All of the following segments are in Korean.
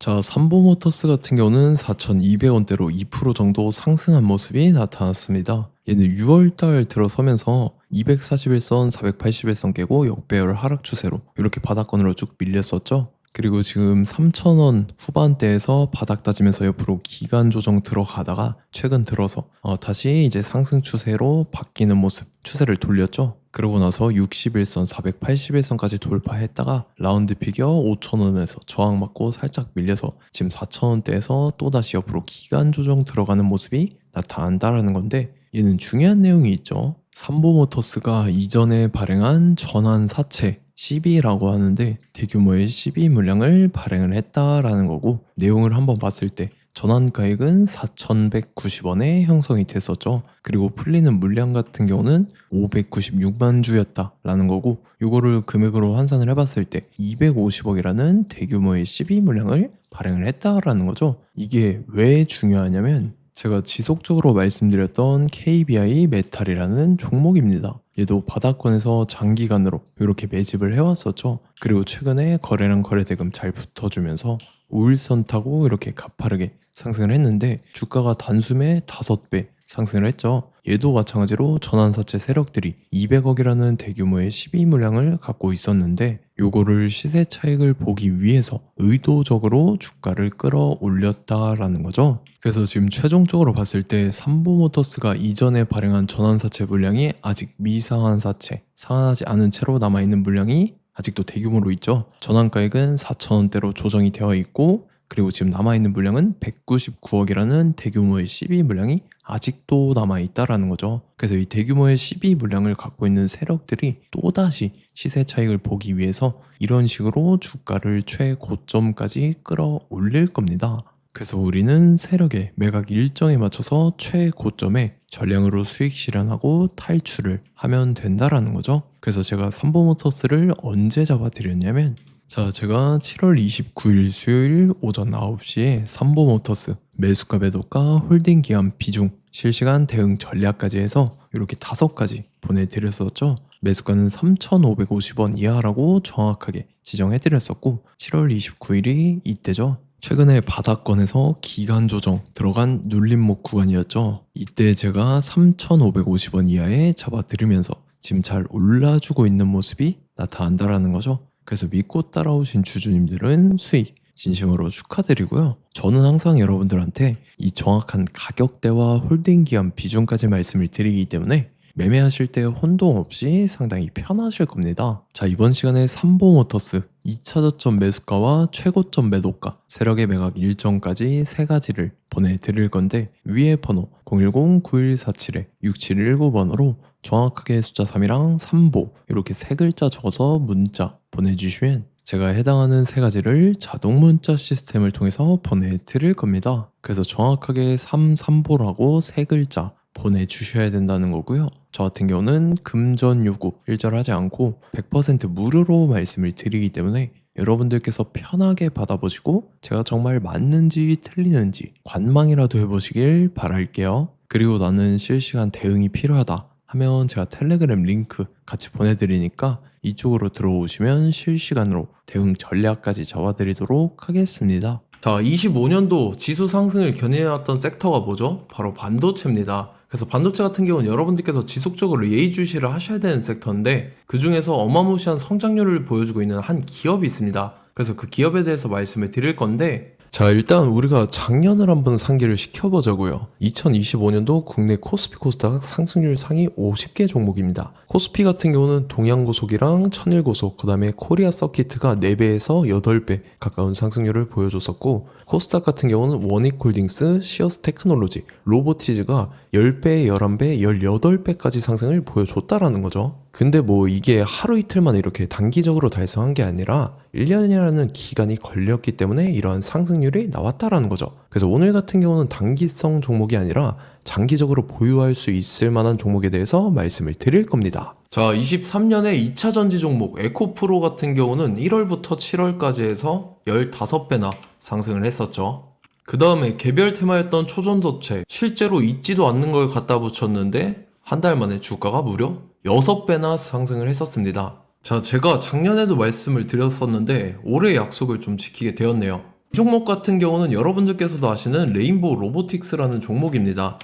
자, 삼보모터스 같은 경우는 4,200원대로 2% 정도 상승한 모습이 나타났습니다. 얘는 6월달 들어서면서 241선, 481선 깨고 역배열 하락 추세로 이렇게 바닥권으로 쭉 밀렸었죠. 그리고 지금 3,000원 후반대에서 바닥 다지면서 옆으로 기간 조정 들어가다가 최근 들어서 다시 이제 상승 추세로 바뀌는 모습, 추세를 돌렸죠. 그러고 나서 61선, 481선까지 돌파했다가 라운드 피겨 5,000원에서 저항받고 살짝 밀려서 지금 4,000원대에서 또다시 옆으로 기간 조정 들어가는 모습이 나타난다라는 건데, 얘는 중요한 내용이 있죠. 삼보모터스가 이전에 발행한 전환사채 CB라고 하는데 대규모의 CB 물량을 발행을 했다라는 거고, 내용을 한번 봤을 때 전환가액은 4,190원에 형성이 됐었죠. 그리고 풀리는 물량 같은 경우는 596만 주였다라는 거고, 이거를 금액으로 환산을 해봤을 때 250억이라는 대규모의 CB 물량을 발행을 했다라는 거죠. 이게 왜 중요하냐면 제가 지속적으로 말씀드렸던 KBI 메탈이라는 종목입니다. 얘도 바닥권에서 장기간으로 이렇게 매집을 해왔었죠. 그리고 최근에 거래량 거래대금 잘 붙어주면서 5일선 타고 이렇게 가파르게 상승을 했는데 주가가 단숨에 5배 상승을 했죠. 얘도 마찬가지로 전환사채 세력들이 200억이라는 대규모의 12 물량을 갖고 있었는데 요거를 시세 차익을 보기 위해서 의도적으로 주가를 끌어올렸다라는 거죠. 그래서 지금 최종적으로 봤을 때 삼보모터스가 이전에 발행한 전환사채 물량이 아직 미상한 사채, 상환하지 않은 채로 남아있는 물량이 아직도 대규모로 있죠. 전환가액은 4,000원대로 조정이 되어 있고, 그리고 지금 남아있는 물량은 199억이라는 대규모의 CB 물량이 아직도 남아있다라는 거죠. 그래서 이 대규모의 CB 물량을 갖고 있는 세력들이 또다시 시세 차익을 보기 위해서 이런 식으로 주가를 최고점까지 끌어올릴 겁니다. 그래서 우리는 세력의 매각 일정에 맞춰서 최고점에 전량으로 수익 실현하고 탈출을 하면 된다라는 거죠. 그래서 제가 삼보모터스를 언제 잡아드렸냐면, 자, 제가 7월 29일 수요일 오전 9시에 삼보모터스 매수가 매도가 홀딩 기간 비중 실시간 대응 전략까지 해서 이렇게 5가지 보내드렸었죠. 매수가는 3,550원 이하라고 정확하게 지정해드렸었고, 7월 29일이 이때죠. 최근에 바닥권에서 기간 조정 들어간 눌림목 구간이었죠. 이때 제가 3,550원 이하에 잡아들으면서 지금 잘 올라주고 있는 모습이 나타난다라는 거죠. 그래서 믿고 따라오신 주주님들은 수익 진심으로 축하드리고요. 저는 항상 여러분들한테 이 정확한 가격대와 홀딩 기간 비중까지 말씀을 드리기 때문에 매매하실 때 혼동 없이 상당히 편하실 겁니다. 자, 이번 시간에 삼보모터스 2차 저점 매수가와 최고점 매도가, 세력의 매각 일정까지 3가지를 보내드릴 건데, 위에 번호 010-9147-6719번으로 정확하게 숫자 3이랑 삼보 이렇게 3글자 적어서 문자 보내주시면 제가 해당하는 3가지를 자동 문자 시스템을 통해서 보내드릴 겁니다. 그래서 정확하게 삼보라고 3글자 보내주셔야 된다는 거고요. 저 같은 경우는 금전 요구 일절하지 않고 100% 무료로 말씀을 드리기 때문에 여러분들께서 편하게 받아보시고 제가 정말 맞는지 틀리는지 관망이라도 해보시길 바랄게요. 그리고 나는 실시간 대응이 필요하다 하면 제가 텔레그램 링크 같이 보내드리니까 이쪽으로 들어오시면 실시간으로 대응 전략까지 잡아드리도록 하겠습니다. 자, 25년도 지수 상승을 견인해왔던 섹터가 뭐죠? 바로 반도체입니다. 그래서 반도체 같은 경우는 여러분들께서 지속적으로 예의주시를 하셔야 되는 섹터인데, 그 중에서 어마무시한 성장률을 보여주고 있는 한 기업이 있습니다. 그래서 그 기업에 대해서 말씀을 드릴 건데, 자, 일단 우리가 작년을 한번 상기를 시켜보자고요. 2025년도 국내 코스피 코스닥 상승률 상위 50개 종목입니다. 코스피 같은 경우는 동양고속이랑 천일고속, 그 다음에 코리아 서키트가 4배에서 8배 가까운 상승률을 보여줬었고, 코스닥 같은 경우는 원익홀딩스, 시어스 테크놀로지, 로보티즈가 10배, 11배, 18배까지 상승을 보여줬다라는 거죠. 근데 뭐 이게 하루 이틀만 이렇게 단기적으로 달성한 게 아니라 1년이라는 기간이 걸렸기 때문에 이러한 상승률이 나왔다라는 거죠. 그래서 오늘 같은 경우는 단기성 종목이 아니라 장기적으로 보유할 수 있을 만한 종목에 대해서 말씀을 드릴 겁니다. 자, 23년에 2차 전지 종목 에코프로 같은 경우는 1월부터 7월까지 해서 15배나 상승을 했었죠. 그 다음에 개별 테마였던 초전도체, 실제로 있지도 않는 걸 갖다 붙였는데 한 달 만에 주가가 무려 6배나 상승을 했었습니다. 자, 제가 작년에도 말씀을 드렸었는데 올해 약속을 좀 지키게 되었네요. 이 종목 같은 경우는 여러분들께서도 아시는 레인보우 로보틱스라는 종목입니다.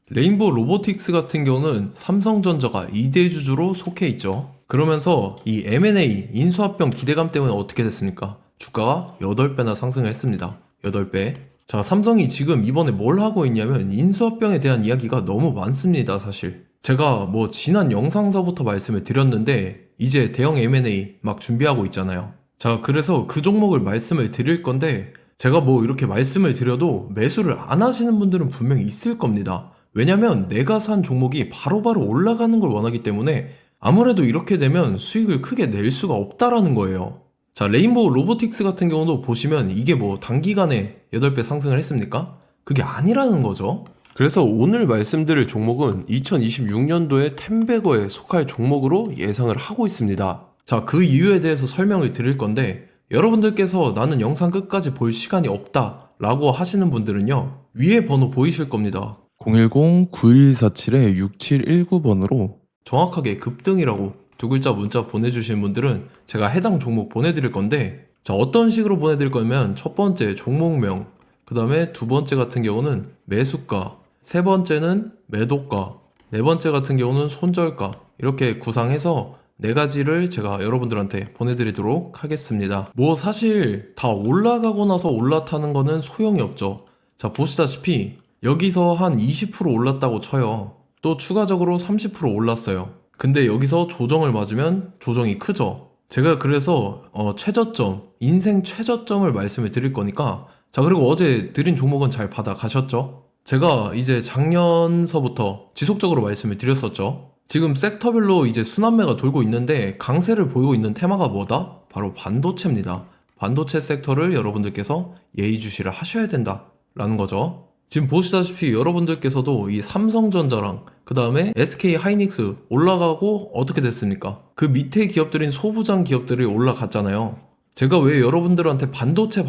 레인보우 로보틱스 같은 경우는 삼성전자가 2대 주주로 속해 있죠. 그러면서 이 M&A 인수합병 기대감 때문에 어떻게 됐습니까? 주가가 8배나 상승을 했습니다. 8배. 자, 삼성이 지금 이번에 뭘 하고 있냐면 인수합병에 대한 이야기가 너무 많습니다, 사실. 제가 뭐 지난 영상서부터 말씀을 드렸는데 이제 대형 M&A 막 준비하고 있잖아요. 자, 그래서 그 종목을 말씀을 드릴 건데 제가 뭐 이렇게 말씀을 드려도 매수를 안 하시는 분들은 분명히 있을 겁니다. 왜냐면 내가 산 종목이 바로바로 올라가는 걸 원하기 때문에 아무래도 이렇게 되면 수익을 크게 낼 수가 없다라는 거예요. 자, 레인보우 로보틱스 같은 경우도 보시면 이게 뭐 단기간에 8배 상승을 했습니까? 그게 아니라는 거죠. 그래서 오늘 말씀드릴 종목은 2026년도에 템베거에 속할 종목으로 예상을 하고 있습니다. 자, 그 이유에 대해서 설명을 드릴 건데 여러분들께서 나는 영상 끝까지 볼 시간이 없다 라고 하시는 분들은요, 위에 번호 보이실 겁니다. 010-9147-6719번으로 정확하게 급등이라고 두 글자 문자 보내주신 분들은 제가 해당 종목 보내드릴 건데, 자, 어떤 식으로 보내드릴 거냐면 첫 번째 종목명, 그 다음에 두 번째 같은 경우는 매수가, 세 번째는 매도가, 네 번째 같은 경우는 손절가, 이렇게 구상해서 네 가지를 제가 여러분들한테 보내드리도록 하겠습니다. 뭐 사실 다 올라가고 나서 올라타는 거는 소용이 없죠. 자, 보시다시피 여기서 한 20% 올랐다고 쳐요. 또 추가적으로 30% 올랐어요. 근데 여기서 조정을 맞으면 조정이 크죠. 제가 그래서 최저점, 인생 최저점을 말씀을 드릴 거니까, 자, 그리고 어제 드린 종목은 잘 받아가셨죠? 제가 이제 작년서부터 지속적으로 말씀을 드렸었죠. 지금 섹터별로 이제 순환매가 돌고 있는데 강세를 보이고 있는 테마가 뭐다? 바로 반도체입니다. 반도체 섹터를 여러분들께서 예의주시를 하셔야 된다라는 거죠. 지금 보시다시피 여러분들께서도 이 삼성전자랑 그 다음에 SK 하이닉스 올라가고 어떻게 됐습니까? 그 밑에 기업들인 소부장 기업들이 올라갔잖아요. 제가 왜 여러분들한테 반도체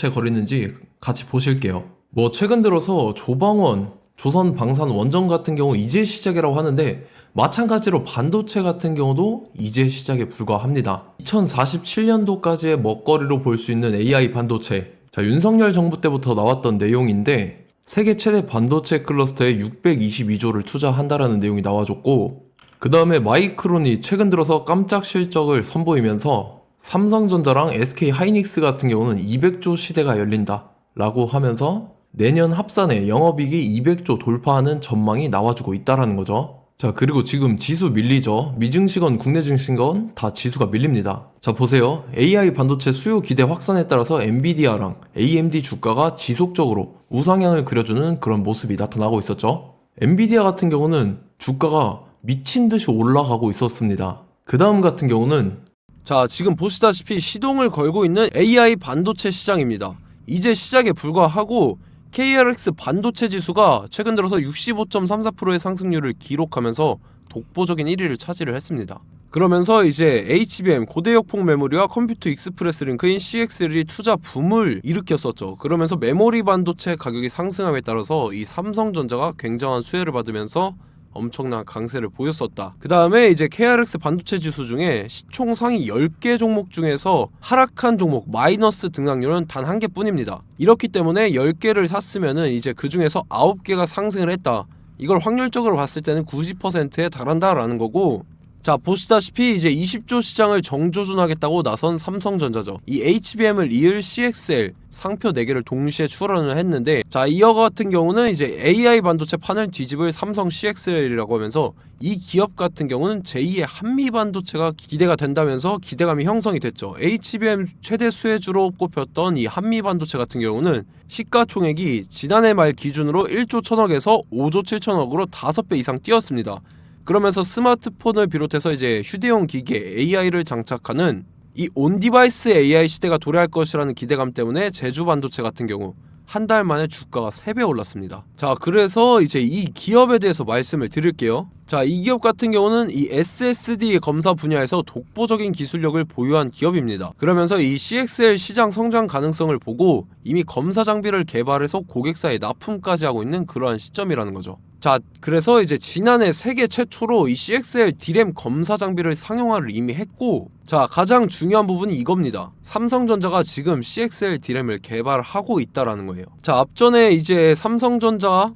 거리는지 같이 보실게요. 뭐 최근 들어서 조방원, 조선방산 원전 같은 경우 이제 시작이라고 하는데 마찬가지로 반도체 같은 경우도 이제 시작에 불과합니다. 2047년도까지의 먹거리로 볼 수 있는 AI 반도체. 자, 윤석열 정부 때부터 나왔던 내용인데 세계 최대 반도체 클러스터에 622조를 투자한다라는 내용이 나와줬고, 그 다음에 마이크론이 최근 들어서 깜짝 실적을 선보이면서 삼성전자랑 SK 하이닉스 같은 경우는 200조 시대가 열린다 라고 하면서 내년 합산에 영업이익이 200조 돌파하는 전망이 나와주고 있다라는 거죠. 자, 그리고 지금 지수 밀리죠. 미증시건 국내 증시건 다 지수가 밀립니다. 자, 보세요. AI 반도체 수요 기대 확산에 따라서 엔비디아랑 AMD 주가가 지속적으로 우상향을 그려주는 그런 모습이 나타나고 있었죠. 엔비디아 같은 경우는 주가가 미친 듯이 올라가고 있었습니다. 그 다음 같은 경우는, 자, 지금 보시다시피 시동을 걸고 있는 AI 반도체 시장입니다. 이제 시작에 불과하고 KRX 반도체 지수가 최근 들어서 65.34%의 상승률을 기록하면서 독보적인 1위를 차지를 했습니다. 그러면서 이제 HBM 고대역폭 메모리와 컴퓨터 익스프레스 링크인 CXL이 투자 붐을 일으켰었죠. 그러면서 메모리 반도체 가격이 상승함에 따라서 이 삼성전자가 굉장한 수혜를 받으면서 엄청난 강세를 보였었다. 그 다음에 이제 KRX 반도체 지수 중에 시총 상위 10개 종목 중에서 하락한 종목 마이너스 등락률은 단 한 개뿐입니다. 이렇기 때문에 10개를 샀으면은 이제 그 중에서 9개가 상승을 했다. 이걸 확률적으로 봤을 때는 90%에 달한다라는 거고, 자, 보시다시피 이제 20조 시장을 정조준하겠다고 나선 삼성전자죠. 이 HBM을 이을 CXL 상표 4개를 동시에 출원을 했는데, 자, 이어 같은 경우는 이제 AI 반도체 판을 뒤집을 삼성 CXL이라고 하면서 이 기업 같은 경우는 제2의 한미 반도체가 기대가 된다면서 기대감이 형성이 됐죠. HBM 최대 수혜주로 꼽혔던 이 한미 반도체 같은 경우는 시가총액이 지난해 말 기준으로 1조 1000억에서 5조 7천억으로 5배 이상 뛰었습니다. 그러면서 스마트폰을 비롯해서 이제 휴대용 기기에 AI를 장착하는 이 온디바이스 AI 시대가 도래할 것이라는 기대감 때문에 제주 반도체 같은 경우 한 달 만에 주가가 3배 올랐습니다. 자, 그래서 이제 이 기업에 대해서 말씀을 드릴게요. 자, 이 기업 같은 경우는 이 SSD 검사 분야에서 독보적인 기술력을 보유한 기업입니다. 그러면서 이 CXL 시장 성장 가능성을 보고 이미 검사 장비를 개발해서 고객사에 납품까지 하고 있는 그러한 시점이라는 거죠. 자, 그래서 이제 지난해 세계 최초로 이 CXL D램 검사 장비를 상용화를 이미 했고, 자, 가장 중요한 부분이 이겁니다. 삼성전자가 지금 CXL D램을 개발하고 있다라는 거예요. 자, 앞전에 이제 삼성전자가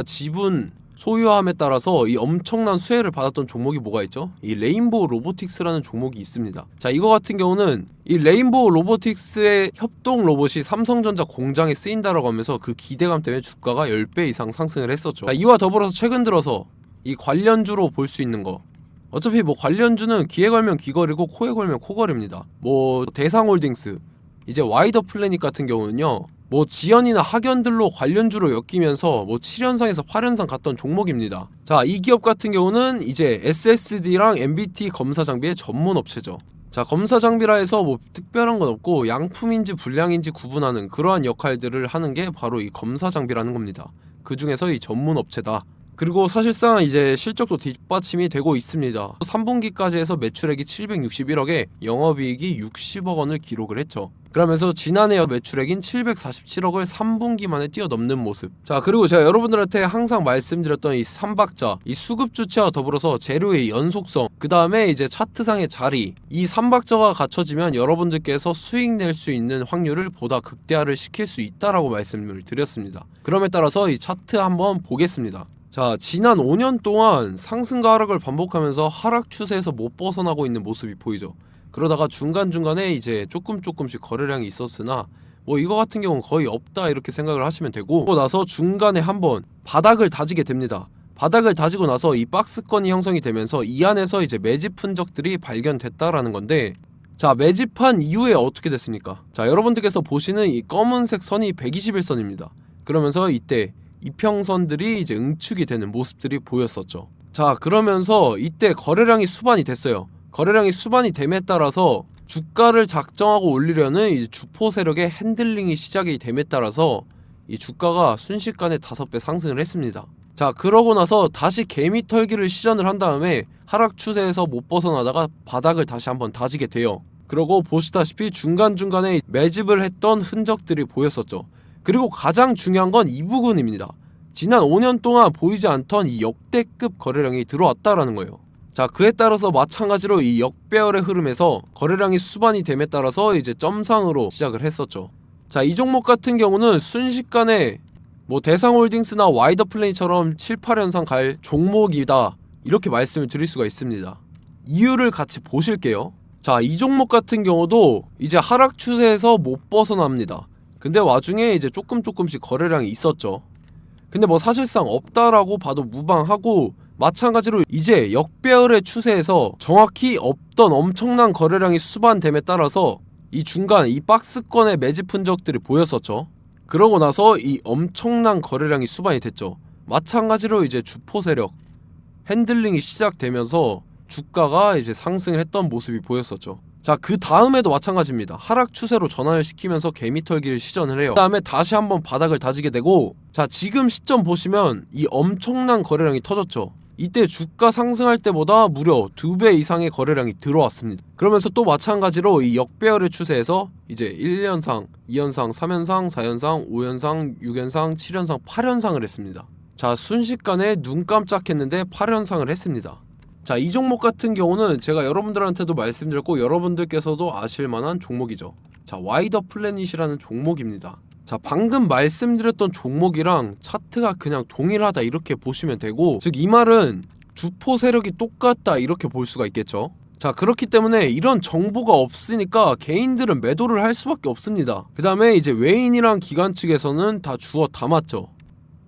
지분 소유함에 따라서 이 엄청난 수혜를 받았던 종목이 뭐가 있죠? 이 레인보우 로보틱스라는 종목이 있습니다. 자, 이거 같은 경우는 이 레인보우 로보틱스의 협동 로봇이 삼성전자 공장에 쓰인다라고 하면서 그 기대감 때문에 주가가 10배 이상 상승을 했었죠. 자, 이와 더불어서 최근 들어서 이 관련주로 볼 수 있는 거, 어차피 뭐 관련주는 귀에 걸면 귀걸이고 코에 걸면 코걸입니다. 뭐 대상홀딩스, 이제 와이더 플래닛 같은 경우는요, 뭐 지연이나 학연들로 관련주로 엮이면서 뭐 7연상에서 8연상 갔던 종목입니다. 자, 이 기업 같은 경우는 이제 SSD랑 MBT 검사 장비의 전문 업체죠. 자, 검사 장비라 해서 뭐 특별한 건 없고 양품인지 불량인지 구분하는 그러한 역할들을 하는 게 바로 이 검사 장비라는 겁니다. 그 중에서 이 전문 업체다. 그리고 사실상 이제 실적도 뒷받침이 되고 있습니다. 3분기까지 해서 매출액이 761억에 영업이익이 60억 원을 기록을 했죠. 그러면서 지난해 매출액인 747억을 3분기 만에 뛰어넘는 모습. 자, 그리고 제가 여러분들한테 항상 말씀드렸던 이 3박자, 이 수급 주체와 더불어서 재료의 연속성, 그 다음에 이제 차트상의 자리, 이 3박자가 갖춰지면 여러분들께서 수익 낼 수 있는 확률을 보다 극대화를 시킬 수 있다라고 말씀을 드렸습니다. 그럼에 따라서 이 차트 한번 보겠습니다. 자, 지난 5년 동안 상승과 하락을 반복하면서 하락 추세에서 못 벗어나고 있는 모습이 보이죠. 그러다가 중간중간에 이제 조금씩 거래량이 있었으나 뭐 이거 같은 경우는 거의 없다 이렇게 생각을 하시면 되고, 그러고 나서 중간에 한번 바닥을 다지게 됩니다. 바닥을 다지고 나서 이 박스권이 형성이 되면서 이 안에서 이제 매집 흔적들이 발견됐다라는 건데, 자, 매집한 이후에 어떻게 됐습니까? 자, 여러분들께서 보시는 이 검은색 선이 121선입니다. 그러면서 이때 이평선들이 이제 응축이 되는 모습들이 보였었죠. 자, 그러면서 이때 거래량이 수반이 됐어요. 거래량이 수반이 됨에 따라서 주가를 작정하고 올리려는 이제 주포 세력의 핸들링이 시작이 됨에 따라서 이 주가가 순식간에 5배 상승을 했습니다. 자, 그러고 나서 다시 개미 털기를 시전을 한 다음에 하락 추세에서 못 벗어나다가 바닥을 다시 한번 다지게 돼요. 그러고 보시다시피 중간중간에 매집을 했던 흔적들이 보였었죠. 그리고 가장 중요한 건 이 부분입니다. 지난 5년 동안 보이지 않던 이 역대급 거래량이 들어왔다라는 거예요. 자, 그에 따라서 마찬가지로 이 역배열의 흐름에서 거래량이 수반이 됨에 따라서 이제 점상으로 시작을 했었죠. 자, 이 종목 같은 경우는 순식간에 뭐 대상홀딩스나 와이더 플레이처럼 7, 8연상 갈 종목이다 이렇게 말씀을 드릴 수가 있습니다. 이유를 같이 보실게요. 자, 이 종목 같은 경우도 이제 하락 추세에서 못 벗어납니다. 근데 와중에 이제 조금씩 거래량이 있었죠. 근데 뭐 사실상 없다라고 봐도 무방하고, 마찬가지로 이제 역배열의 추세에서 정확히 없던 엄청난 거래량이 수반됨에 따라서 이 중간 이 박스권의 매집 흔적들이 보였었죠. 그러고 나서 이 엄청난 거래량이 수반이 됐죠. 마찬가지로 이제 주포 세력 핸들링이 시작되면서 주가가 이제 상승을 했던 모습이 보였었죠. 자, 그 다음에도 마찬가지입니다. 하락 추세로 전환을 시키면서 개미털기를 시전을 해요. 그 다음에 다시 한번 바닥을 다지게 되고, 자, 지금 시점 보시면 이 엄청난 거래량이 터졌죠. 이때 주가 상승할 때보다 무려 2배 이상의 거래량이 들어왔습니다. 그러면서 또 마찬가지로 이 역배열의 추세에서 이제 1연상, 2연상, 3연상, 4연상, 5연상, 6연상, 7연상, 8연상을 했습니다. 자, 순식간에 눈 깜짝했는데 8연상을 했습니다. 자, 이 종목 같은 경우는 제가 여러분들한테도 말씀드렸고 여러분들께서도 아실만한 종목이죠. 자, 와이더 플래닛이라는 종목입니다. 자, 방금 말씀드렸던 종목이랑 차트가 그냥 동일하다 이렇게 보시면 되고, 즉 이 말은 주포 세력이 똑같다 이렇게 볼 수가 있겠죠. 자, 그렇기 때문에 이런 정보가 없으니까 개인들은 매도를 할 수밖에 없습니다. 그 다음에 이제 외인이랑 기관 측에서는 다 주워 담았죠.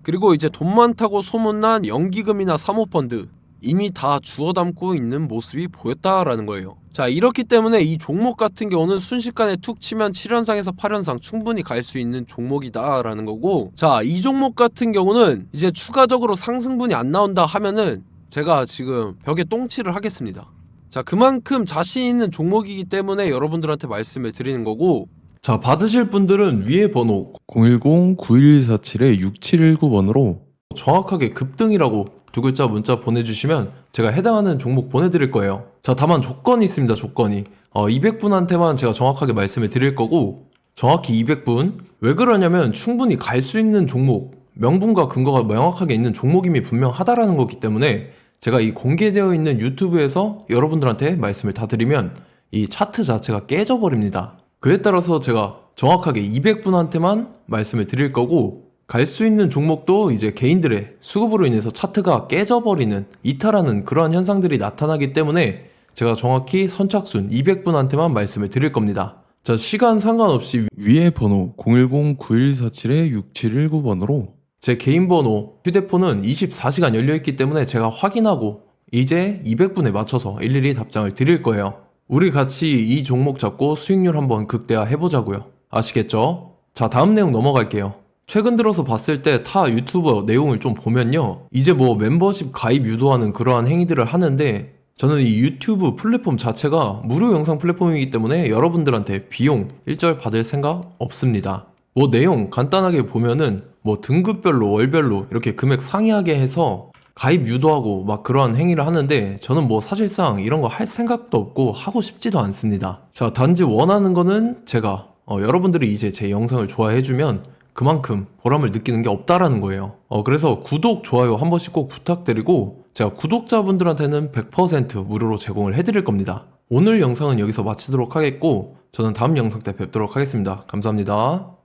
그리고 이제 돈 많다고 소문난 연기금이나 사모펀드 이미 다 주워 담고 있는 모습이 보였다라는 거예요. 자, 이렇기 때문에 이 종목 같은 경우는 순식간에 툭 치면 7연상에서 8연상 충분히 갈 수 있는 종목이다 라는 거고, 자, 이 종목 같은 경우는 이제 추가적으로 상승분이 안 나온다 하면은 제가 지금 벽에 똥칠을 하겠습니다. 자, 그만큼 자신 있는 종목이기 때문에 여러분들한테 말씀을 드리는 거고, 자, 받으실 분들은 위에 번호 010-9147-6719번으로 정확하게 급등이라고 두 글자 문자 보내주시면 제가 해당하는 종목 보내드릴 거예요. 자, 다만 조건이 있습니다. 조건이 200분한테만 제가 정확하게 말씀을 드릴 거고, 정확히 200분. 왜 그러냐면 충분히 갈 수 있는 종목 명분과 근거가 명확하게 있는 종목임이 분명하다라는 거기 때문에 제가 이 공개되어 있는 유튜브에서 여러분들한테 말씀을 다 드리면 이 차트 자체가 깨져버립니다. 그에 따라서 제가 정확하게 200분한테만 말씀을 드릴 거고, 갈 수 있는 종목도 이제 개인들의 수급으로 인해서 차트가 깨져버리는, 이탈하는 그러한 현상들이 나타나기 때문에 제가 정확히 선착순 200분한테만 말씀을 드릴 겁니다. 자, 시간 상관없이 위에 번호 010-9147-6719번으로 제 개인 번호, 휴대폰은 24시간 열려있기 때문에 제가 확인하고 이제 200분에 맞춰서 일일이 답장을 드릴 거예요. 우리 같이 이 종목 잡고 수익률 한번 극대화 해보자고요. 아시겠죠? 자, 다음 내용 넘어갈게요. 최근 들어서 봤을 때 타 유튜버 내용을 좀 보면요, 이제 뭐 멤버십 가입 유도하는 그러한 행위들을 하는데, 저는 이 유튜브 플랫폼 자체가 무료 영상 플랫폼이기 때문에 여러분들한테 비용 일절 받을 생각 없습니다. 뭐 내용 간단하게 보면은 뭐 등급별로 월별로 이렇게 금액 상이하게 해서 가입 유도하고 막 그러한 행위를 하는데, 저는 뭐 사실상 이런 거 할 생각도 없고 하고 싶지도 않습니다. 자, 단지 원하는 거는 제가 여러분들이 이제 제 영상을 좋아해주면 그만큼 보람을 느끼는 게 없다라는 거예요. 그래서 구독, 좋아요 한 번씩 꼭 부탁드리고, 제가 구독자분들한테는 100% 무료로 제공을 해드릴 겁니다. 오늘 영상은 여기서 마치도록 하겠고, 저는 다음 영상 때 뵙도록 하겠습니다. 감사합니다.